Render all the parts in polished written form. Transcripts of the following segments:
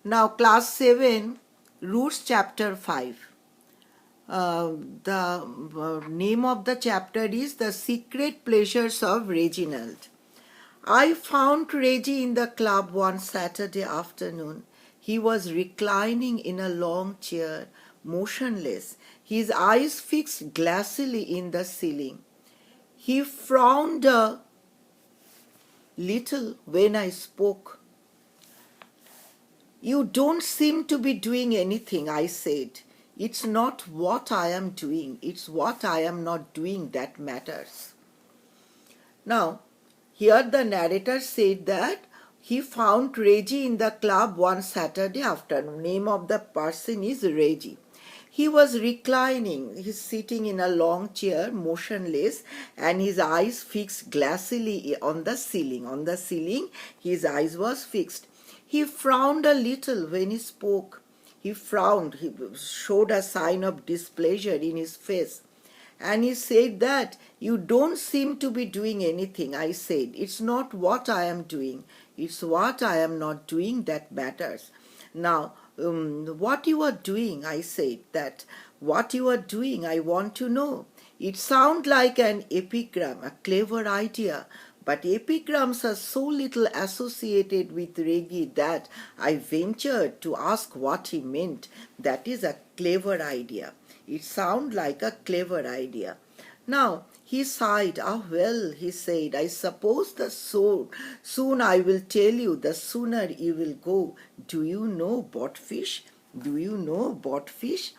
Now, class 7, Roots chapter 5. The name of the chapter is The Secret Pleasures of Reginald. I found Reggie in the club one Saturday afternoon. He was reclining in a long chair, motionless, his eyes fixed glassily in the ceiling. He frowned a little when I spoke. You don't seem to be doing anything, I said. It's not what I am doing, it's what I am not doing that matters. Now, here the narrator said that he found Reggie in the club one Saturday afternoon. Name of the person is Reggie. He was reclining, he's sitting in a long chair, motionless, and his eyes fixed glassily on the ceiling. On the ceiling, his eyes was fixed. He frowned a little when he spoke. He frowned, he showed a sign of displeasure in his face. And he said that, you don't seem to be doing anything. I said, it's not what I am doing, it's what I am not doing that matters. Now, what you are doing, I said, that what you are doing, I want to know. It sounds like an epigram, a clever idea, but epigrams are so little associated with Reggie that I ventured to ask what he meant. That is a clever idea. It sounds like a clever idea. Now, he sighed. Ah, well, he said, I suppose soon I will tell you, the sooner you will go. Do you know Botfish? Do you know Botfish?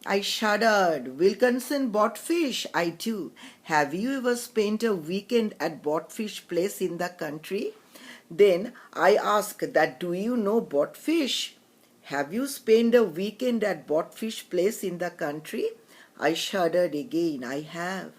I shuddered. Wilkinson Botfish, I do. Have you ever spent a weekend at Botfish Place in the country? Then I asked that, do you know Botfish? Have you spent a weekend at Botfish Place in the country? I shuddered again. I have.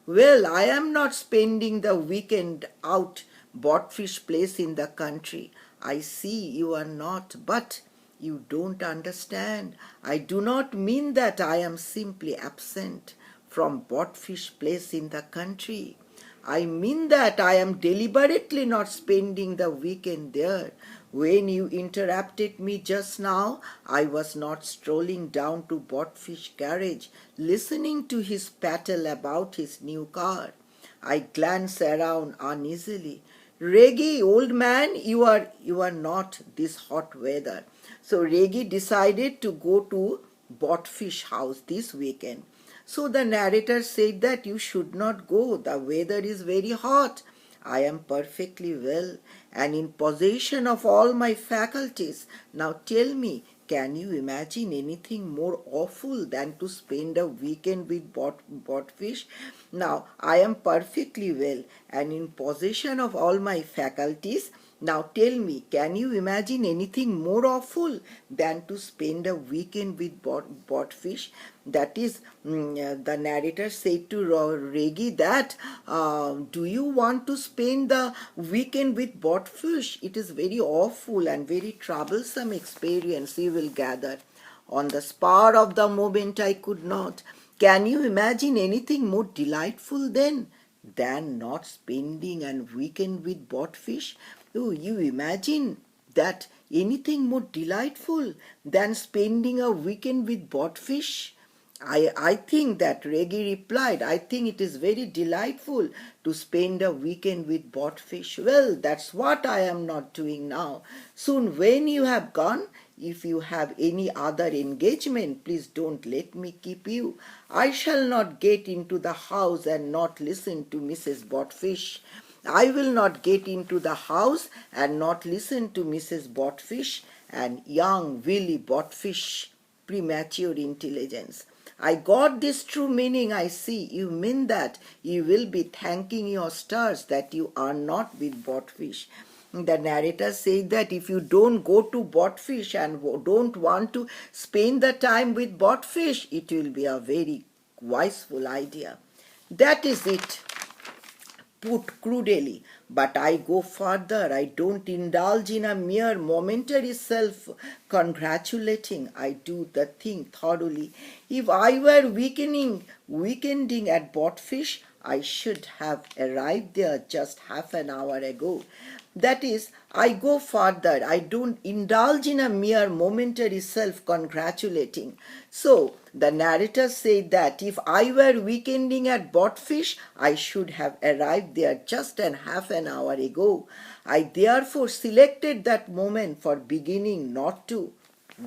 Well, I am not spending the weekend out Botfish Place in the country. I see you are not, but you don't understand. I do not mean that I am simply absent from Botfish Place in the country. I mean that I am deliberately not spending the weekend there. When you interrupted me just now, I was not strolling down to Botfish garage, listening to his prattle about his new car. I glanced around uneasily. Reggie, old man, you are not this hot weather. So Reggie decided to go to Botfish house this weekend. So the narrator said that you should not go. The weather is very hot. I am perfectly well and in possession of all my faculties. Now tell me, can you imagine anything more awful than to spend a weekend with Botfish? Now I am perfectly well and in possession of all my faculties. Now tell me, can you imagine anything more awful than to spend a weekend with Botfish? That is, the narrator said to Reggie that, do you want to spend the weekend with Botfish? It is very awful and very troublesome experience, you will gather. On the spur of the moment I could not. Can you imagine anything more delightful then than not spending a weekend with Botfish? Oh, you imagine that anything more delightful than spending a weekend with Botfish? I think that Reggie replied, I think it is very delightful to spend a weekend with Botfish. Well, that's what I am not doing now. Soon when you have gone, if you have any other engagement, please don't let me keep you. I shall not get into the house and not listen to Mrs. Botfish. I will not get into the house and not listen to Mrs. Botfish and young Willie Botfish, premature intelligence. I got this true meaning, I see. You mean that you will be thanking your stars that you are not with Botfish. The narrator said that if you don't go to Botfish and don't want to spend the time with Botfish, it will be a very wiseful idea. That is it, put crudely, but I go further. I don't indulge in a mere momentary self-congratulating. I do the thing thoroughly. If I were weekending at Botfish, I should have arrived there just half an hour ago. That is, I go further. I don't indulge in a mere momentary self-congratulating. So, the narrator said that if I were weekending at Botfish, I should have arrived there just half an hour ago. I therefore selected that moment for beginning not to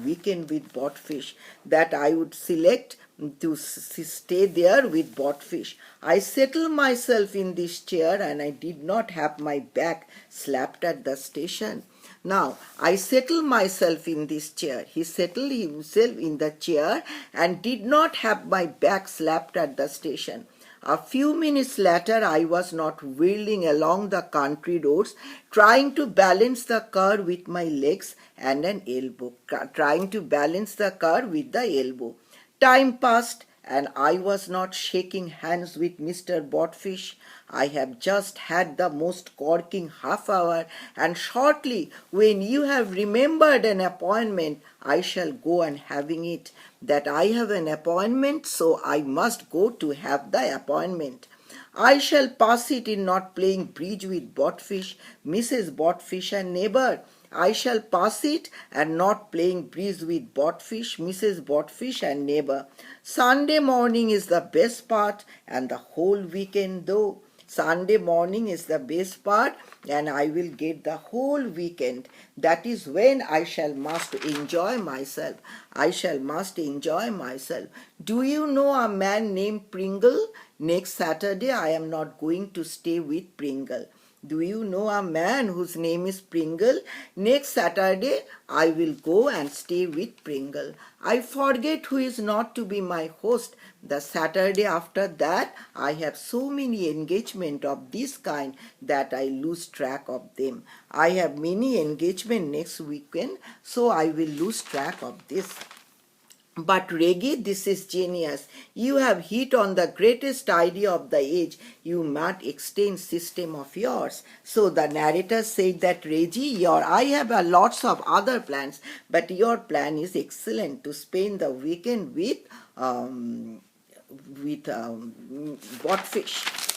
weekend with Botfish, that I would select to stay there with Botfish. I settled myself in this chair and I did not have my back slapped at the station. Now, I settled myself in this chair. He settled himself in the chair and did not have my back slapped at the station. A few minutes later, I was not whirling along the country roads, trying to balance the car with my legs and an elbow, trying to balance the car with the elbow. Time passed, and I was not shaking hands with Mr. Botfish. I have just had the most corking half hour, and shortly, when you have remembered an appointment, I shall go on having it. That I have an appointment, so I must go to have the appointment. I shall pass it in not playing bridge with Botfish, Mrs. Botfish and neighbor. I shall pass it and not playing bridge with Botfish, Mrs. Botfish and neighbor. Sunday morning is the best part and the whole weekend though. Sunday morning is the best part and I will get the whole weekend. That is when I shall must enjoy myself. I shall must enjoy myself. Do you know a man named Pringle? Next Saturday I am not going to stay with Pringle. Do you know a man whose name is Pringle? Next Saturday I will go and stay with Pringle. I forget who is not to be my host. The Saturday after that I have so many engagements of this kind that I lose track of them. I have many engagements next weekend, so I will lose track of this. But Reggie, this is genius. You have hit on the greatest idea of the age. You might extend system of yours. So the narrator said that Reggie, I have lots of other plans, but your plan is excellent to spend the weekend with Botfish.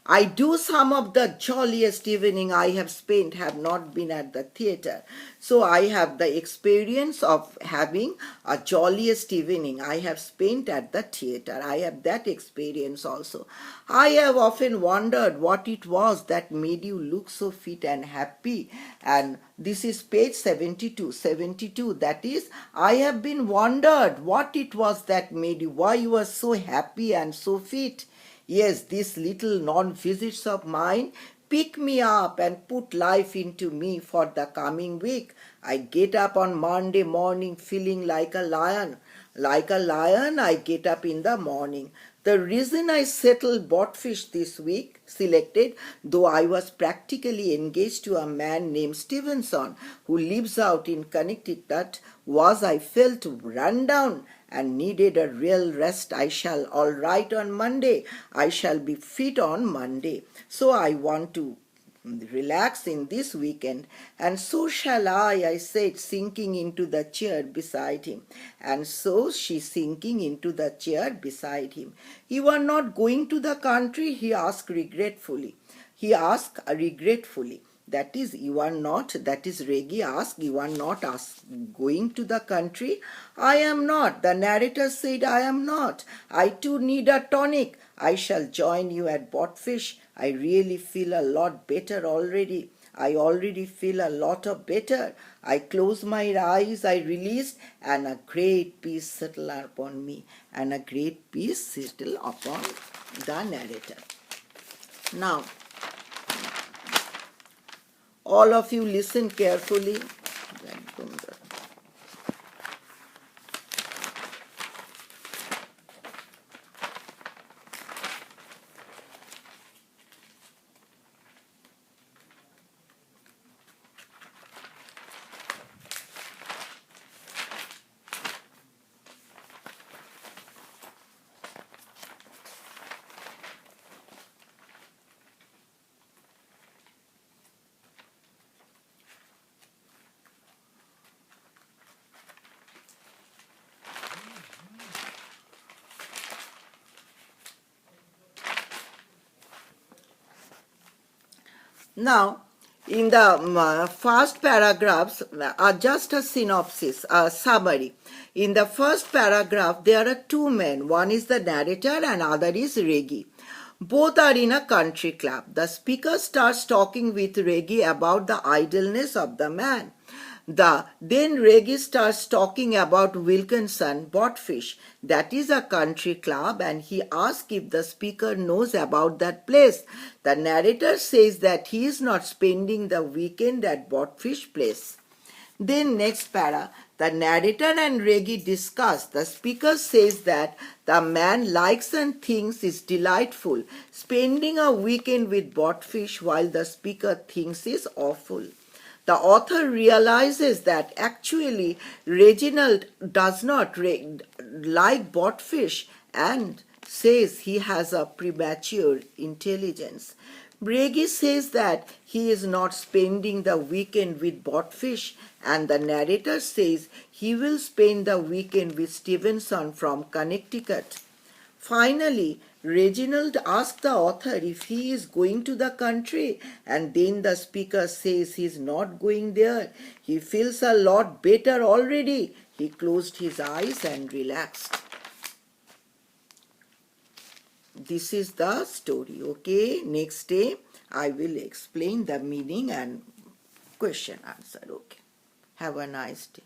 I do some of the jolliest evening I have spent have not been at the theatre. So I have the experience of having a jolliest evening I have spent at the theatre. I have that experience also. I have often wondered what it was that made you look so fit and happy. And this is page 72. 72. That is, I have been wondered what it was that made you, why you were so happy and so fit. Yes, these little non-visits of mine pick me up and put life into me for the coming week. I get up on Monday morning feeling like a lion. Like a lion, I get up in the morning. The reason I settled Botfish this week, selected, though I was practically engaged to a man named Stevenson who lives out in Connecticut, was I felt run down and needed a real rest. I shall all right on Monday. I shall be fit on Monday. So I want to relax in this weekend, and so shall I said, sinking into the chair beside him. And so she sinking into the chair beside him. You are not going to the country? He asked regretfully. That is, you are not, that is, Reggie asked, you are not going to the country? I am not. The narrator said, I am not. I too need a tonic. I shall join you at Botfish. I really feel a lot better already. I already feel a lot of better. I close my eyes, I release, and a great peace settle upon me. And a great peace settle upon the narrator. Now, all of you listen carefully. Now, in the first paragraphs are just a synopsis, a summary. In the first paragraph, there are two men. One is the narrator and other is Reggie. Both are in a country club. The speaker starts talking with Reggie about the idleness of the man. Then Reggie starts talking about Wilkinson Botfish. That is a country club, and he asks if the speaker knows about that place. The narrator says that he is not spending the weekend at Botfish place. Then next para, the narrator and Reggie discuss. The speaker says that the man likes and thinks is delightful. Spending a weekend with Botfish while the speaker thinks is awful. The author realizes that actually Reginald does not like Botfish and says he has a premature intelligence. Brady says that he is not spending the weekend with Botfish, and the narrator says he will spend the weekend with Stevenson from Connecticut. Finally, Reginald asks the author if he is going to the country, and then the speaker says he is not going there. He feels a lot better already. He closed his eyes and relaxed. This is the story, okay? Next day, I will explain the meaning and question answer, okay? Have a nice day.